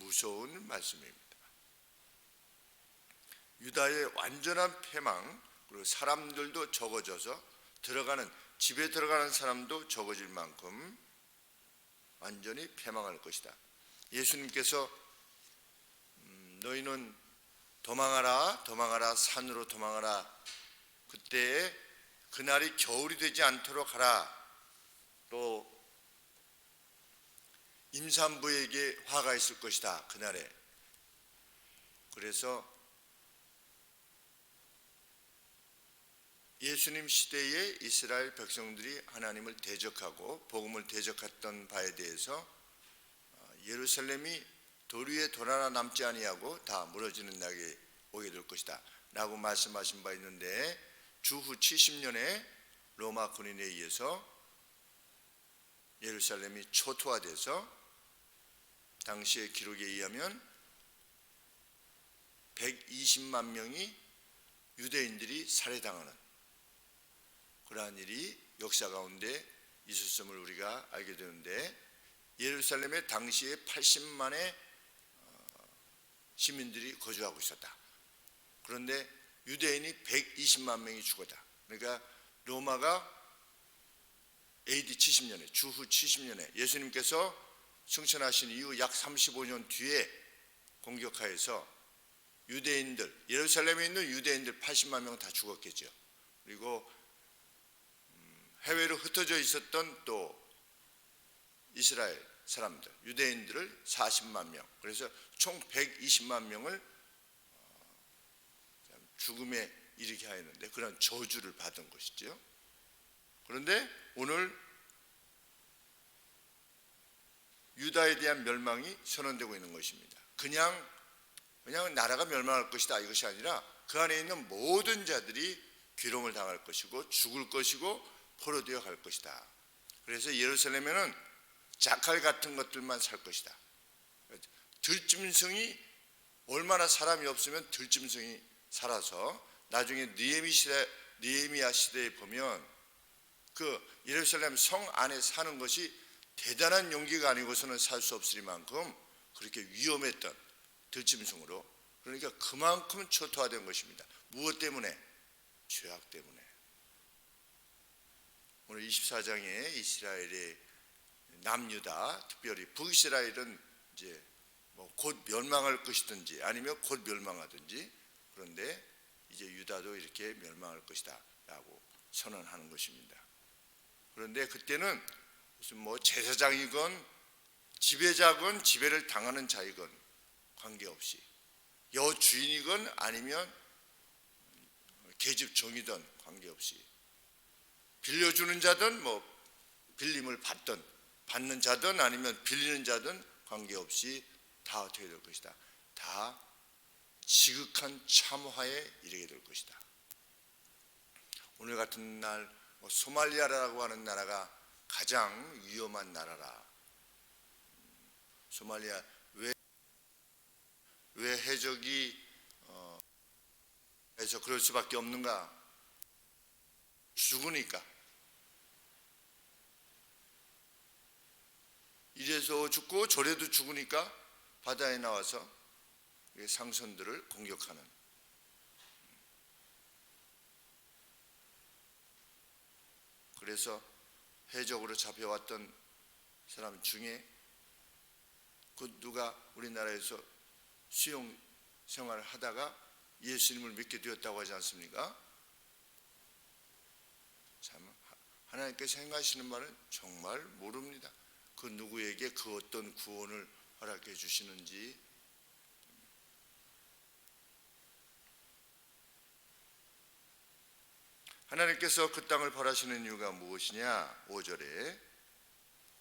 무서운 말씀입니다. 유다의 완전한 패망, 그리고 사람들도 적어져서 집에 들어가는 사람도 적어질 만큼 완전히 패망할 것이다. 예수님께서 너희는 도망하라, 도망하라, 산으로 도망하라. 그때에 그날이 겨울이 되지 않도록 하라. 또 임산부에게 화가 있을 것이다, 그날에. 그래서 예수님 시대에 이스라엘 백성들이 하나님을 대적하고 복음을 대적했던 바에 대해서 예루살렘이 돌 위에 돌 하나 남지 아니하고 다 무너지는 날이 오게 될 것이다 라고 말씀하신 바 있는데, 주후 70년에 로마 군인에 의해서 예루살렘이 초토화돼서 당시의 기록에 의하면 120만 명이 유대인들이 살해당하는 그러한 일이 역사 가운데 있었음을 우리가 알게 되는데, 예루살렘에 당시에 80만의 시민들이 거주하고 있었다. 그런데 유대인이 120만 명이 죽었다. 그러니까 로마가 AD 70년에, 주후 70년에 예수님께서 승천하신 이후 약 35년 뒤에 공격하여서 유대인들, 예루살렘에 있는 유대인들 80만 명 다 죽었겠죠. 그리고 해외로 흩어져 있었던 또 이스라엘 사람들, 유대인들을 40만 명, 그래서 총 120만 명을 죽음에 이르게 하였는데 그런 저주를 받은 것이죠. 그런데 오늘 유다에 대한 멸망이 선언되고 있는 것입니다. 그냥 나라가 멸망할 것이다 이것이 아니라 그 안에 있는 모든 자들이 괴로움을 당할 것이고 죽을 것이고 포로되어 갈 것이다. 그래서 예루살렘에는 자칼 같은 것들만 살 것이다. 들짐승이, 얼마나 사람이 없으면 들짐승이 살아서 나중에 느헤미야 시대에 보면 그 예루살렘 성 안에 사는 것이 대단한 용기가 아니고서는 살 수 없을 만큼 그렇게 위험했던 들짐승으로, 그러니까 그만큼 초토화된 것입니다. 무엇 때문에? 죄악 때문에. 오늘 24장에 이스라엘의 남유다, 특별히 북이스라엘은 이제 곧 멸망할 것이든지 아니면 곧 멸망하든지, 그런데 이제 유다도 이렇게 멸망할 것이다 라고 선언하는 것입니다. 그런데 그때는 무슨 제사장이건 지배자건 지배를 당하는 자이건 관계없이, 여주인이건 아니면 계집 종이든 관계없이, 빌려주는 자든 빌림을 받는 자든 아니면 빌리는 자든 관계없이 다 어떻게 될 것이다. 다 지극한 참화에 이르게 될 것이다. 오늘 같은 날 소말리아라고 하는 나라가 가장 위험한 나라라. 소말리아 왜 해적이 해서 그럴 수밖에 없는가? 죽으니까. 이래서 죽고 저래도 죽으니까 바다에 나와서 상선들을 공격하는. 그래서 해적으로 잡혀왔던 사람 중에 그 누가 우리나라에서 수용 생활을 하다가 예수님을 믿게 되었다고 하지 않습니까? 참 하나님께서 행하시는 말은 정말 모릅니다. 그 누구에게 그 어떤 구원을 허락해 주시는지. 하나님께서 그 땅을 벌하시는 이유가 무엇이냐? 5절에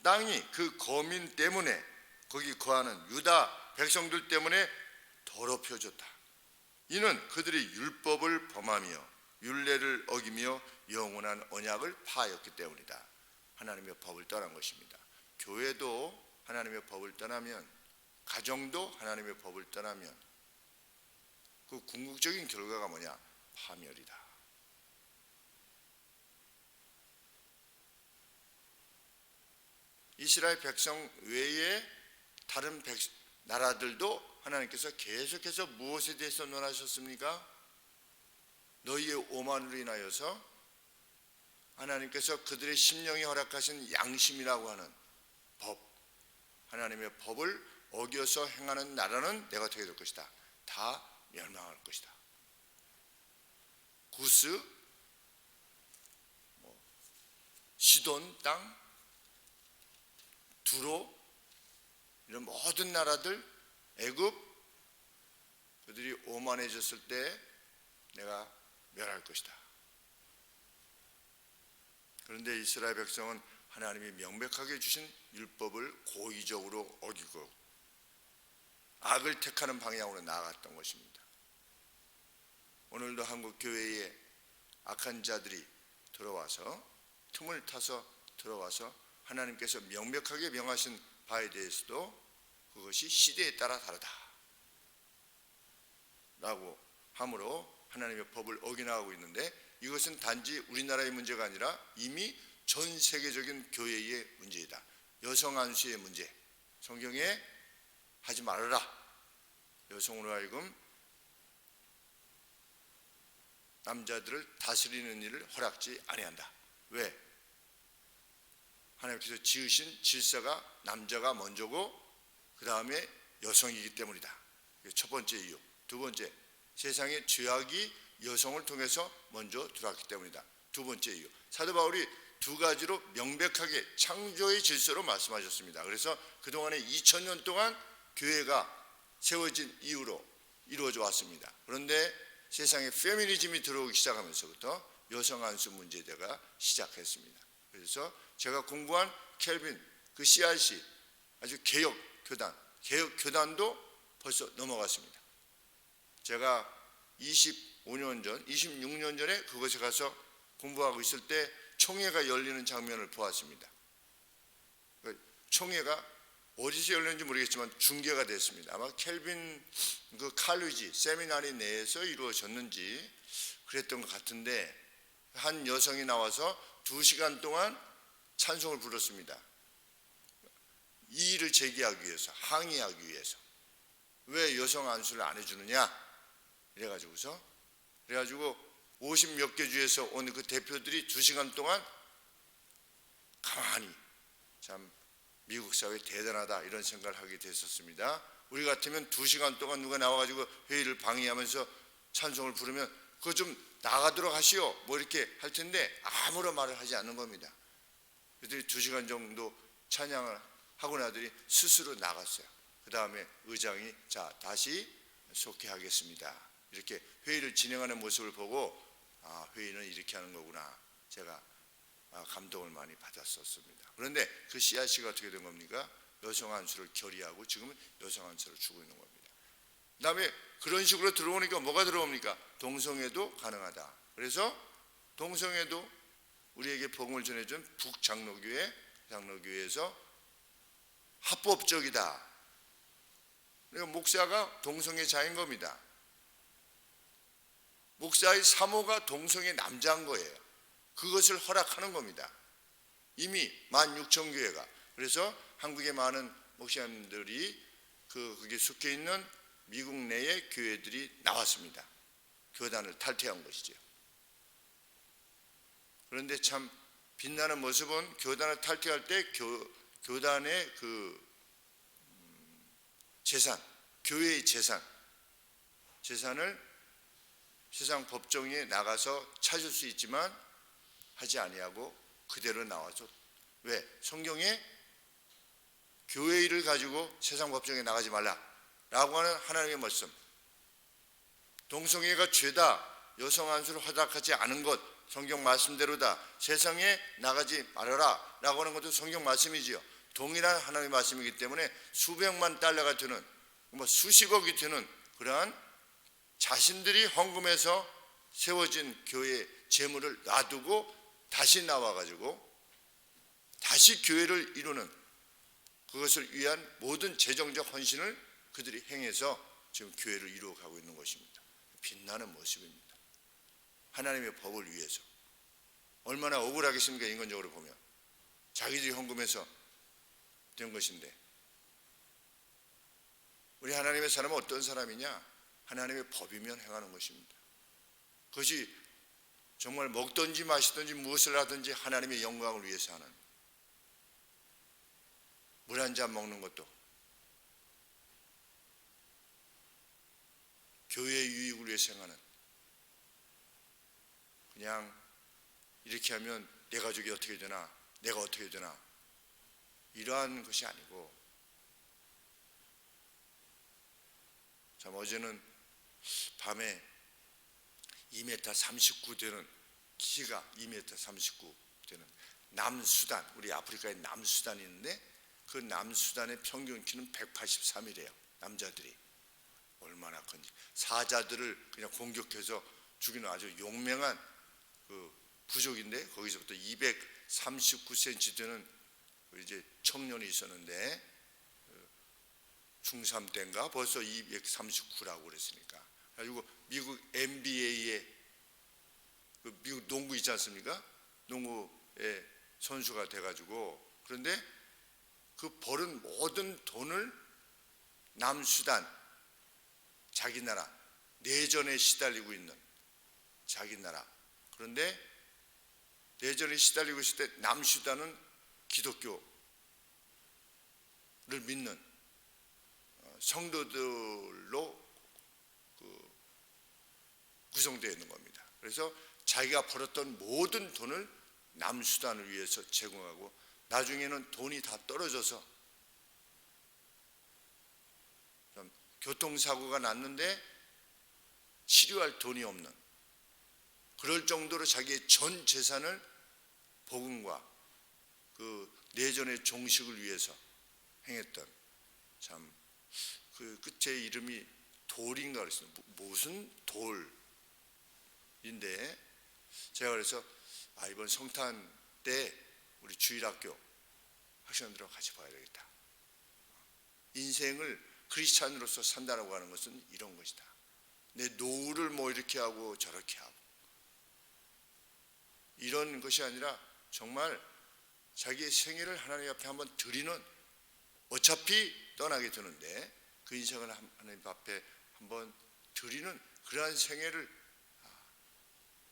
땅이 그 거민 때문에, 거기 거하는 유다 백성들 때문에 더럽혀졌다. 이는 그들이 율법을 범하며 율례를 어기며 영원한 언약을 파하였기 때문이다. 하나님의 법을 떠난 것입니다. 교회도 하나님의 법을 떠나면, 가정도 하나님의 법을 떠나면 그 궁극적인 결과가 뭐냐? 파멸이다. 이스라엘 백성 외에 다른 나라들도 하나님께서 계속해서 무엇에 대해서 논하셨습니까? 너희의 오만으로 인하여서 하나님께서 그들의 심령이 허락하신 양심이라고 하는 법, 하나님의 법을 어겨서 행하는 나라는 내가 어떻게 될 것이다? 다 멸망할 것이다. 구스, 시돈 땅, 두로, 이런 모든 나라들, 애굽, 그들이 오만해졌을 때 내가 멸할 것이다. 그런데 이스라엘 백성은 하나님이 명백하게 주신 율법을 고의적으로 어기고 악을 택하는 방향으로 나아갔던 것입니다. 오늘도 한국 교회에 악한 자들이 들어와서 틈을 타서 들어와서 하나님께서 명백하게 명하신 바에 대해서도 그것이 시대에 따라 다르다 라고 함으로 하나님의 법을 어겨나가고 있는데, 이것은 단지 우리나라의 문제가 아니라 이미 전 세계적인 교회의 문제이다. 여성 안수의 문제, 성경에 하지 말아라. 여성으로 하여금 남자들을 다스리는 일을 허락지 아니한다. 왜? 하나님께서 지으신 질서가 남자가 먼저고 그 다음에 여성이기 때문이다. 첫 번째 이유. 두 번째, 세상의 죄악이 여성을 통해서 먼저 들어왔기 때문이다. 두 번째 이유. 사도 바울이 두 가지로 명백하게 창조의 질서로 말씀하셨습니다. 그래서 그동안에 2000년 동안 교회가 세워진 이후로 이루어져 왔습니다. 그런데 세상에 페미니즘이 들어오기 시작하면서부터 여성 안수 문제가 시작했습니다. 그래서 제가 공부한 켈빈, 그 CRC, 아주 개혁 교단도 벌써 넘어갔습니다. 제가 25년 전, 26년 전에 그곳에 가서 공부하고 있을 때 총회가 열리는 장면을 보았습니다. 총회가 어디서 열렸는지 모르겠지만 중계가 됐습니다. 아마 켈빈 그 칼리지 세미나리 내에서 이루어졌는지 그랬던 것 같은데, 한 여성이 나와서 2시간 동안 찬송을 불렀습니다. 이의를 제기하기 위해서, 항의하기 위해서. 왜 여성 안수를 안 해주느냐? 그래가지고 50몇 개 주에서 온 그 대표들이 2시간 동안 가만히, 참 미국 사회 대단하다 이런 생각을 하게 됐었습니다. 우리 같으면 2시간 동안 누가 나와가지고 회의를 방해하면서 찬송을 부르면 그거 좀 나가도록 하시오 뭐 이렇게 할 텐데 아무런 말을 하지 않는 겁니다. 그들이 2시간 정도 찬양을 하고 나더니 스스로 나갔어요. 그 다음에 의장이 자 다시 속회하겠습니다 이렇게 회의를 진행하는 모습을 보고 회의는 이렇게 하는 거구나, 제가 감동을 많이 받았었습니다. 그런데 그 CRC가 어떻게 된 겁니까? 여성 안수를 결의하고 지금은 여성 안수를 주고 있는 겁니다. 그 다음에 그런 식으로 들어오니까 뭐가 들어옵니까? 동성애도 가능하다. 그래서 동성애도 우리에게 복음을 전해준 북장로교회에서 합법적이다. 그러니까 목사가 동성애자인 겁니다. 목사의 사모가 동성애 남자인 거예요. 그것을 허락하는 겁니다. 이미 16,000교회가. 그래서 한국의 많은 목사님들이 그게 속해 있는 미국 내의 교회들이 나왔습니다. 교단을 탈퇴한 것이죠. 그런데 참 빛나는 모습은 교단을 탈퇴할 때 교단의 그 재산, 교회의 재산을 세상 법정에 나가서 찾을 수 있지만 하지 아니하고 그대로 나와서, 왜? 성경에 교회 일을 가지고 세상 법정에 나가지 말라라고 하는 하나님의 말씀, 동성애가 죄다, 여성 안수를 허락하지 않은 것 성경 말씀대로다, 세상에 나가지 말아라 라고 하는 것도 성경 말씀이지요. 동일한 하나님의 말씀이기 때문에 수백만 달러가 드는, 수십억이 드는 그러한 자신들이 헌금해서 세워진 교회의 재물을 놔두고 다시 나와가지고 다시 교회를 이루는, 그것을 위한 모든 재정적 헌신을 그들이 행해서 지금 교회를 이루어가고 있는 것입니다. 빛나는 모습입니다. 하나님의 법을 위해서. 얼마나 억울하겠습니까? 인간적으로 보면 자기들이 헌금해서 된 것인데. 하나님의 사람은 어떤 사람이냐? 하나님의 법이면 행하는 것입니다. 그것이 정말 먹든지 마시든지 무엇을 하든지 하나님의 영광을 위해서 하는, 물 한 잔 먹는 것도 교회의 유익을 위해서 행하는, 그냥 이렇게 하면 내 가족이 어떻게 되나, 내가 어떻게 되나, 이러한 것이 아니고, 참 어제는 밤에 2m 39 되는, 키가 2m 39 되는 남수단, 우리 아프리카의 남수단이 있는데 그 남수단의 평균 키는 183이래요. 남자들이. 얼마나 큰지. 사자들을 그냥 공격해서 죽이는 아주 용맹한 그 부족인데, 거기서부터 239cm 되는 이제 청년이 있었는데, 중3 때인가 벌써 239라고 그랬으니까. 그리고 미국 NBA에 그 미국 농구 있지 않습니까? 농구의 선수가 돼가지고, 그런데 그 벌은 모든 돈을 남수단, 자기 나라, 내전에 시달리고 있는 자기 나라. 그런데 내전에 시달리고 있을 때 남수단은 기독교를 믿는 성도들로 구성되어 있는 겁니다. 그래서 자기가 벌었던 모든 돈을 남수단을 위해서 제공하고, 나중에는 돈이 다 떨어져서 교통사고가 났는데 치료할 돈이 없는, 그럴 정도로 자기의 전 재산을 복음과 그 내전의 종식을 위해서 행했던, 참 그 끝에 이름이 돌인가 그랬어요. 무슨 돌인데, 제가 그래서 이번 성탄 때 우리 주일학교 학생들하고 같이 봐야 되겠다. 인생을 크리스찬으로서 산다라고 하는 것은 이런 것이다. 내 노후를 뭐 이렇게 하고 저렇게 하고 이런 것이 아니라, 정말 자기의 생애를 하나님 앞에 한번 드리는, 어차피 떠나게 되는데 그 인생을 하나님 앞에 한번 드리는 그러한 생애를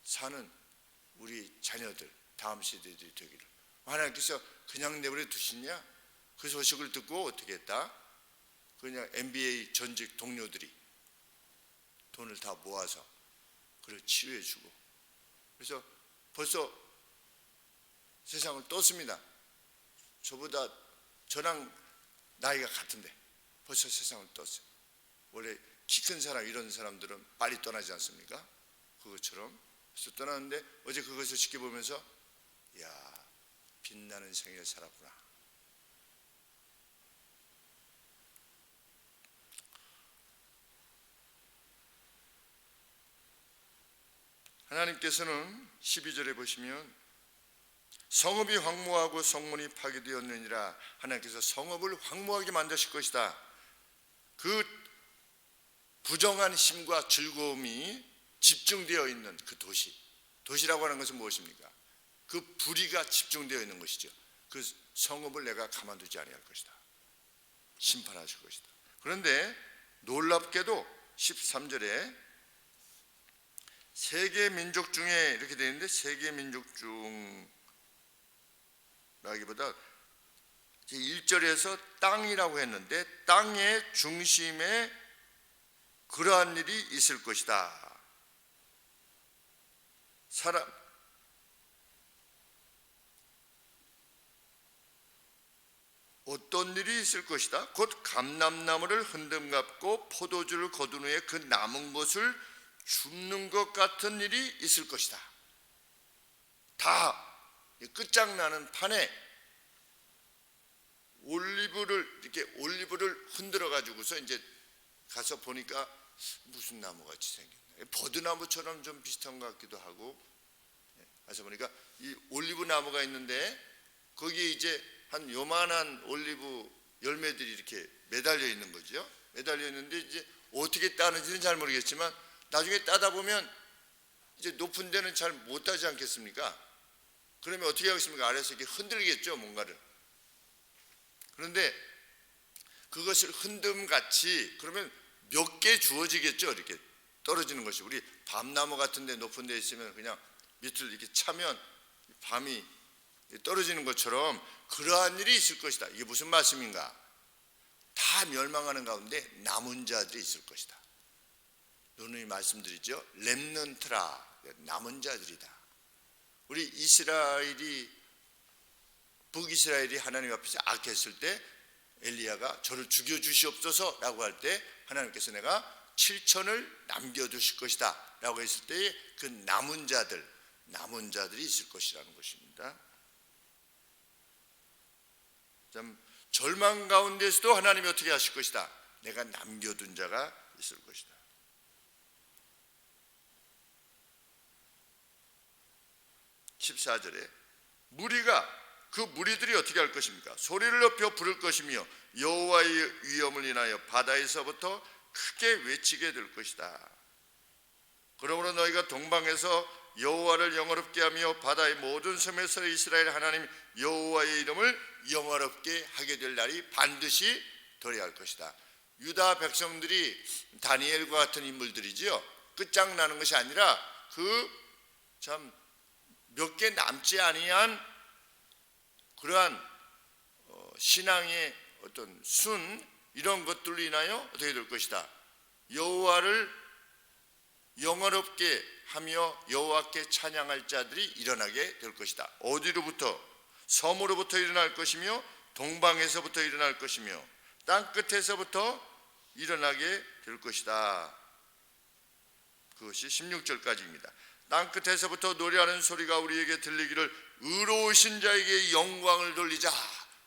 사는 우리 자녀들, 다음 세대들이 되기를. 하나님께서 그냥 내버려 두시냐? 그 소식을 듣고 어떻게 했다? 그냥 NBA 전직 동료들이 돈을 다 모아서 그를 치료해 주고, 그래서 벌써 세상을 떴습니다. 저랑 나이가 같은데 벌써 세상을 떴어요. 원래 키 큰 사람, 이런 사람들은 빨리 떠나지 않습니까? 그것처럼. 그래서 떠났는데 어제 그것을 지켜보면서, 야, 빛나는 생애를 살았구나. 하나님께서는 12절에 보시면 성읍이 황무하고 성문이 파괴되었느니라. 하나님께서 성읍을 황무하게 만드실 것이다. 그 부정한 힘과 즐거움이 집중되어 있는 그 도시라고 하는 것은 무엇입니까? 그 불의가 집중되어 있는 것이죠. 그 성읍을 내가 가만두지 아니할 것이다. 심판하실 것이다. 그런데 놀랍게도 13절에 세계 민족 중에 이렇게 되어 있는데, 세계 민족 중라기보다 1절에서 땅이라고 했는데, 땅의 중심에 그러한 일이 있을 것이다. 어떤 일이 있을 것이다? 곧 감람나무를 흔듦갚고 포도주를 거둔 후에 그 남은 것을 줍는 것 같은 일이 있을 것이다. 다 끝장나는 판에 올리브를 흔들어 가지고서 이제 가서 보니까 무슨 나무 같이 생겼네. 버드나무처럼 좀 비슷한 것 같기도 하고, 가서 보니까 이 올리브 나무가 있는데 거기에 이제 한 요만한 올리브 열매들이 이렇게 매달려 있는 거죠. 매달려 있는데 이제 어떻게 따는지는 잘 모르겠지만 나중에 따다 보면 이제 높은 데는 잘 못 따지 않겠습니까? 그러면 어떻게 하겠습니까? 아래에서 이렇게 흔들겠죠, 뭔가를. 그런데 그것을 흔듦같이 그러면 몇 개 주어지겠죠. 이렇게 떨어지는 것이. 우리 밤나무 같은 데 높은 데 있으면 그냥 밑을 이렇게 차면 밤이 떨어지는 것처럼 그러한 일이 있을 것이다. 이게 무슨 말씀인가? 다 멸망하는 가운데 남은 자들이 있을 것이다. 누누이 말씀드리죠. 렘넌트라, 남은 자들이다. 우리 북이스라엘이 하나님 앞에서 악했을 때 엘리야가 저를 죽여주시옵소서 라고 할 때 하나님께서 내가 7천을 남겨두실 것이다 라고 했을 때에 그 남은 자들이 있을 것이라는 것입니다. 참 절망 가운데서도 하나님이 어떻게 하실 것이다? 내가 남겨둔 자가 있을 것이다. (14절에) 그 무리들이 어떻게 할 것입니까? 소리를 높여 부를 것이며 여호와의 위엄을 인하여 바다에서부터 크게 외치게 될 것이다. 그러므로 너희가 동방에서 여호와를 영화롭게 하며 바다의 모든 섬에서 이스라엘 하나님 여호와의 이름을 영화롭게 하게 될 날이 반드시 도래할 것이다. 유다 백성들이 다니엘과 같은 인물들이지요. 끝장나는 것이 아니라 그 참 몇 개 남지 아니한 그러한 신앙의 어떤 이런 것들로 인하여 어떻게 될 것이다. 여호와를 영화롭게 하며 여호와께 찬양할 자들이 일어나게 될 것이다. 어디로부터? 섬으로부터 일어날 것이며 동방에서부터 일어날 것이며 땅 끝에서부터 일어나게 될 것이다. 그것이 16절까지입니다. 땅 끝에서부터 노래하는 소리가 우리에게 들리기를 의로우신 자에게 영광을 돌리자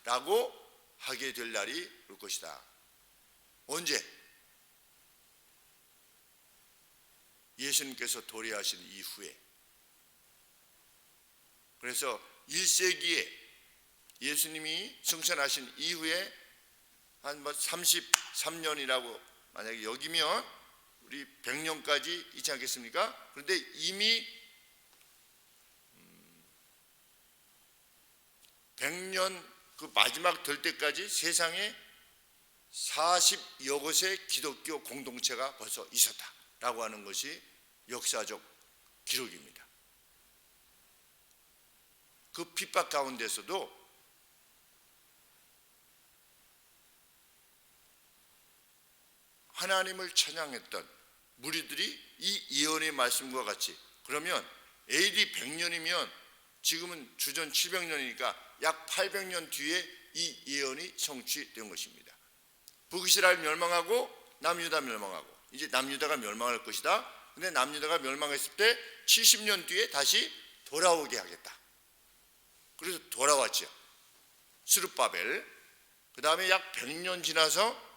라고 하게 될 날이 올 것이다. 언제? 예수님께서 도래하신 이후에. 그래서 1세기에 예수님이 승천하신 이후에 한 33년이라고 만약에 여기면 우리 100년까지 있지 않겠습니까? 그런데 이미 100년 그 마지막 될 때까지 세상에 40여 곳의 기독교 공동체가 벌써 있었다라고 하는 것이 역사적 기록입니다. 그 핍박 가운데서도 하나님을 찬양했던 무리들이 이 예언의 말씀과 같이, 그러면 AD 100년이면 지금은 주전 700년이니까 약 800년 뒤에 이 예언이 성취된 것입니다. 북이스라엘 멸망하고 남유다 멸망하고 이제 남유다가 멸망할 것이다. 근데 남유다가 멸망했을 때 70년 뒤에 다시 돌아오게 하겠다. 그래서 돌아왔죠. 스룹바벨. 그 다음에 약 100년 지나서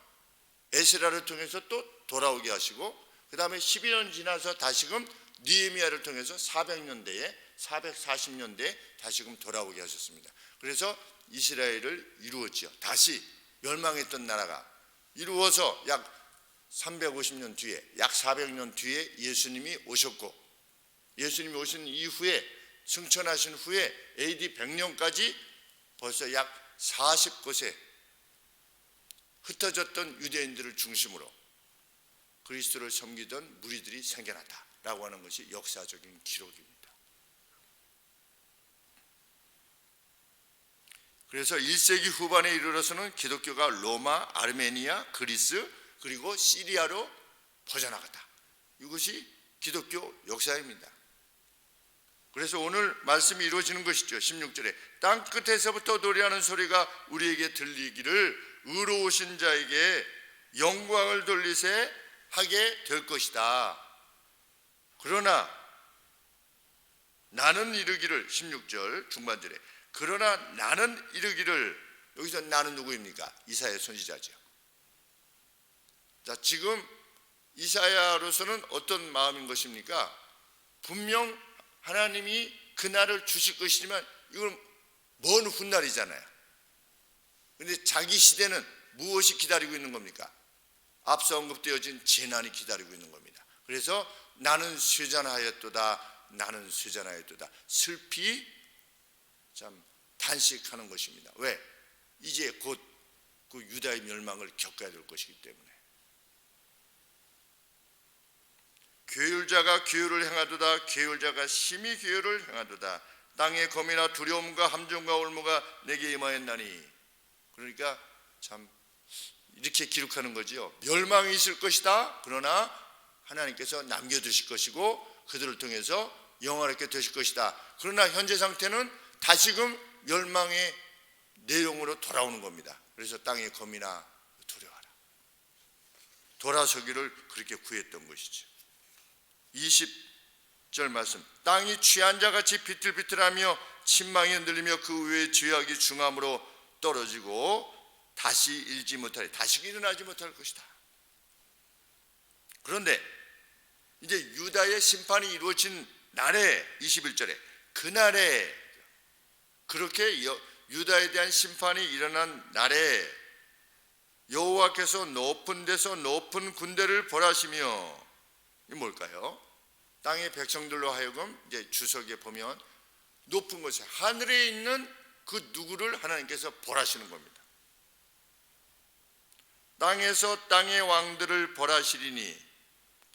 에스라를 통해서 또 돌아오게 하시고, 그 다음에 12년 지나서 다시금 느헤미야를 통해서 440년대에 다시금 돌아오게 하셨습니다. 그래서 이스라엘을 이루었지요. 다시 멸망했던 나라가 이루어서 약 350년 뒤에, 약 400년 뒤에 예수님이 오셨고, 예수님이 오신 이후에 승천하신 후에 AD 100년까지 벌써 약 40곳에 흩어졌던 유대인들을 중심으로 그리스도를 섬기던 무리들이 생겨났다라고 하는 것이 역사적인 기록입니다. 그래서 1세기 후반에 이르러서는 기독교가 로마, 아르메니아, 그리스 그리고 시리아로 퍼져나갔다. 이것이 기독교 역사입니다. 그래서 오늘 말씀이 이루어지는 것이죠. 16절에 땅 끝에서부터 노래하는 소리가 우리에게 들리기를 의로우신 자에게 영광을 돌리세 하게 될 것이다. 그러나 나는 이르기를, 16절 중반절에 그러나 나는 이르기를, 여기서 나는 누구입니까? 이사야 선지자죠. 자, 지금 이사야로서는 어떤 마음인 것입니까? 분명 하나님이 그날을 주실 것이지만 이건 먼 훗날이잖아요. 그런데 자기 시대는 무엇이 기다리고 있는 겁니까? 앞서 언급되어진 재난이 기다리고 있는 겁니다. 그래서 나는 쇠잔하였도다, 나는 쇠잔하였도다, 슬피 참 탄식하는 것입니다. 왜? 이제 곧 그 유다의 멸망을 겪어야 될 것이기 때문에 괴율자가 괴율을 행하도다 괴율자가 심히 괴율을 행하도다 땅의 검이나 두려움과 함정과 올무가 내게 임하였나니. 그러니까 참 이렇게 기록하는 거지요. 멸망이 있을 것이다. 그러나 하나님께서 남겨두실 것이고 그들을 통해서 영원하게 되실 것이다. 그러나 현재 상태는 다시금 멸망의 내용으로 돌아오는 겁니다. 그래서 땅의 검이나 두려워하라. 돌아서기를 그렇게 구했던 것이죠. 20절 말씀. 땅이 취한 자같이 비틀비틀하며 침망이 흔들리며 그 위에 죄악이 중함으로 떨어지고 다시 일지 못하리. 다시 일어나지 못할 것이다. 그런데 이제 유다의 심판이 이루어진 날에 21절에 그날에 그렇게 유다에 대한 심판이 일어난 날에 여호와께서 높은 데서 높은 군대를 벌하시며, 이 뭘까요? 땅의 백성들로 하여금 이제 주석에 보면 높은 곳에 하늘에 있는 그 누구를 하나님께서 벌하시는 겁니다. 땅에서 땅의 왕들을 벌하시리니.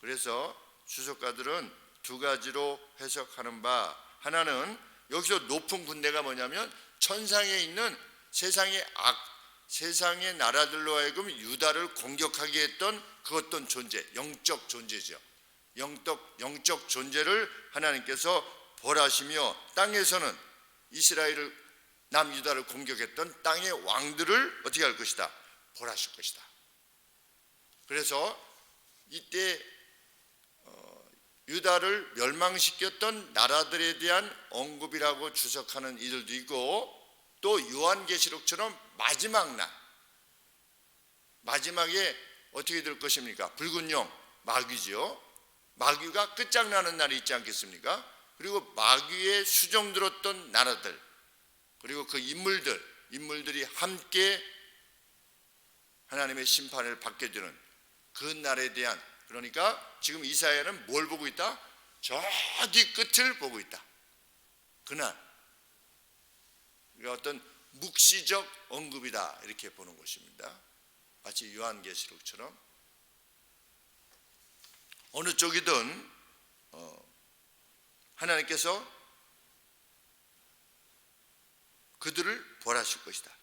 그래서 주석가들은 두 가지로 해석하는 바, 하나는 여기서 높은 군대가 뭐냐면 천상에 있는 세상의 나라들로 하여금 유다를 공격하게 했던 그 어떤 존재, 영적 존재죠. 영적 존재를 하나님께서 벌하시며 땅에서는 이스라엘을 남유다를 공격했던 땅의 왕들을 어떻게 할 것이다? 벌하실 것이다. 그래서 이때 유다를 멸망시켰던 나라들에 대한 언급이라고 주석하는 이들도 있고, 또 요한계시록처럼 마지막에 어떻게 될 것입니까? 붉은 용, 마귀죠. 마귀가 끝장나는 날이 있지 않겠습니까? 그리고 마귀의 수종 들었던 나라들, 그리고 그 인물들이 함께 하나님의 심판을 받게 되는 그 날에 대한, 그러니까 지금 이사야는 뭘 보고 있다? 저기 끝을 보고 있다. 그날 어떤 묵시적 언급이다, 이렇게 보는 것입니다. 마치 요한계시록처럼 어느 쪽이든 하나님께서 그들을 벌하실 것이다.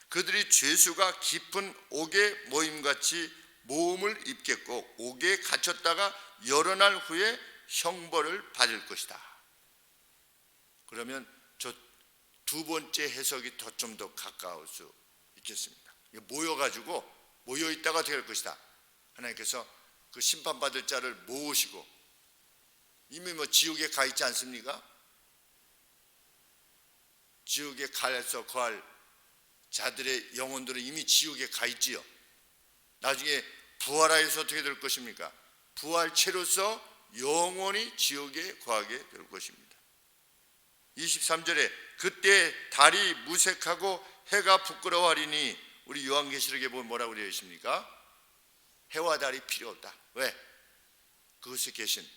그들이 죄수가 깊은 옥에 모임같이 모험을 입겠고 옥에 갇혔다가 여러 날 후에 형벌을 받을 것이다. 그러면 저 두 번째 해석이 좀 더 가까울 수 있겠습니다. 모여있다가 어떻게 할 것이다. 하나님께서 그 심판받을 자를 모으시고, 이미 지옥에 가 있지 않습니까? 지옥에 가서 거할 자들의 영혼들은 이미 지옥에 가 있지요. 나중에 부활하여서 어떻게 될 것입니까? 부활체로서 영원히 지옥에 거하게 될 것입니다. 23절에 그때 달이 무색하고 해가 부끄러워하리니, 우리 요한계시록에 보면 뭐라고 되어 있습니까? 해와 달이 필요 없다. 왜? 그것에 계신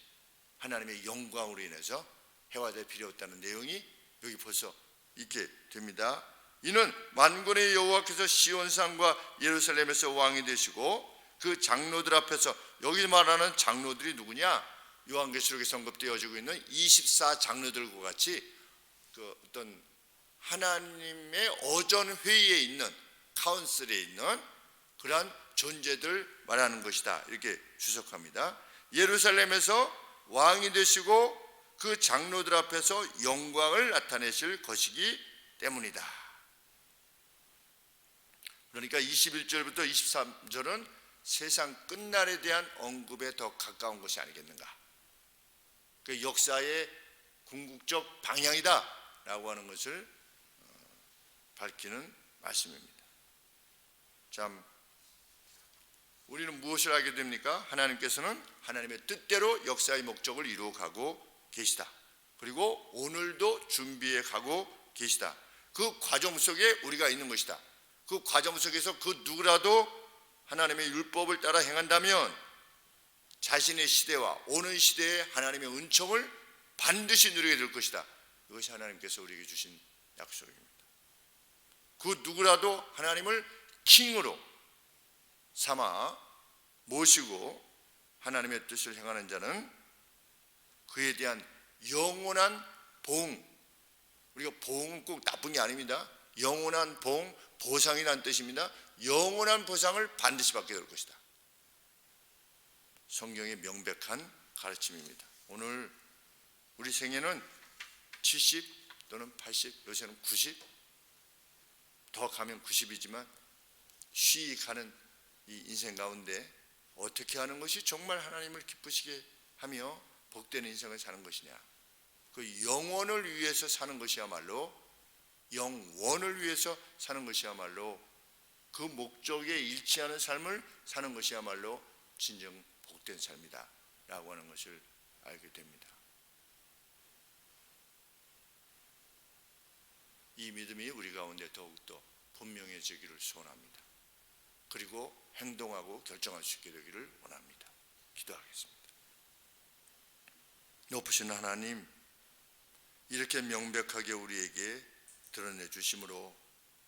하나님의 영광으로 인해서 해와 달이 필요 없다는 내용이 여기 벌써 있게 됩니다. 이는 만군의 여호와께서 시온산과 예루살렘에서 왕이 되시고 그 장로들 앞에서, 여기 말하는 장로들이 누구냐? 요한계시록에 언급되어지고 있는 24장로들과 같이 그 어떤 하나님의 어전 회의에 있는, 카운슬에 있는 그러한 존재들 말하는 것이다, 이렇게 주석합니다. 예루살렘에서 왕이 되시고 그 장로들 앞에서 영광을 나타내실 것이기 때문이다. 그러니까 21절부터 23절은 세상 끝날에 대한 언급에 더 가까운 것이 아니겠는가. 그 역사의 궁극적 방향이다 라고 하는 것을 밝히는 말씀입니다. 참, 우리는 무엇을 하게 됩니까? 하나님께서는 하나님의 뜻대로 역사의 목적을 이루어가고 계시다. 그리고 오늘도 준비해 가고 계시다. 그 과정 속에 우리가 있는 것이다. 그 과정 속에서 그 누구라도 하나님의 율법을 따라 행한다면 자신의 시대와 오는 시대에 하나님의 은총을 반드시 누리게 될 것이다. 이것이 하나님께서 우리에게 주신 약속입니다. 그 누구라도 하나님을 킹으로 삼아 모시고 하나님의 뜻을 행하는 자는 그에 대한 영원한 보응, 우리가 보응은 꼭 나쁜 게 아닙니다. 영원한 보응, 보상이라는 뜻입니다. 영원한 보상을 반드시 받게 될 것이다. 성경의 명백한 가르침입니다. 오늘 우리 생애는 70 또는 80, 요새는 90, 더 가면 90이지만 쉬이 가는 이 인생 가운데 어떻게 하는 것이 정말 하나님을 기쁘시게 하며 복된 인생을 사는 것이냐, 그 영원을 위해서 사는 것이야말로, 영원을 위해서 사는 것이야말로, 그 목적에 일치하는 삶을 사는 것이야말로 진정 복된 삶이다 라고 하는 것을 알게 됩니다. 이 믿음이 우리 가운데 더욱더 분명해지기를 소원합니다. 그리고 행동하고 결정할 수 있게 되기를 원합니다. 기도하겠습니다. 높으신 하나님, 이렇게 명백하게 우리에게 드러내 주심으로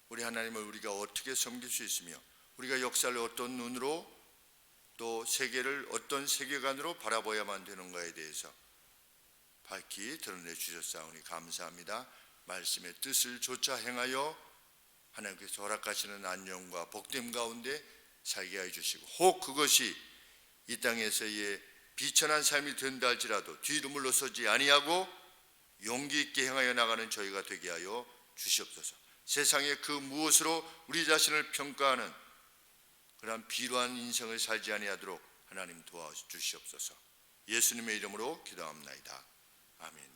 우리 하나님을 우리가 어떻게 섬길 수 있으며 우리가 역사를 어떤 눈으로 또 세계를 어떤 세계관으로 바라봐야만 되는가에 대해서 밝히 드러내 주셨사오니 감사합니다. 말씀의 뜻을 조차 행하여 하나님께서 허락하시는 안녕과 복됨 가운데 살게 해주시고, 혹 그것이 이 땅에서의 비천한 삶이 된다 할지라도 뒤로 물러서지 아니하고 용기 있게 행하여 나가는 저희가 되게 하여 주시옵소서. 세상의 그 무엇으로 우리 자신을 평가하는 그러한 비루한 인생을 살지 아니하도록 하나님 도와주시옵소서. 예수님의 이름으로 기도합나이다. 아멘.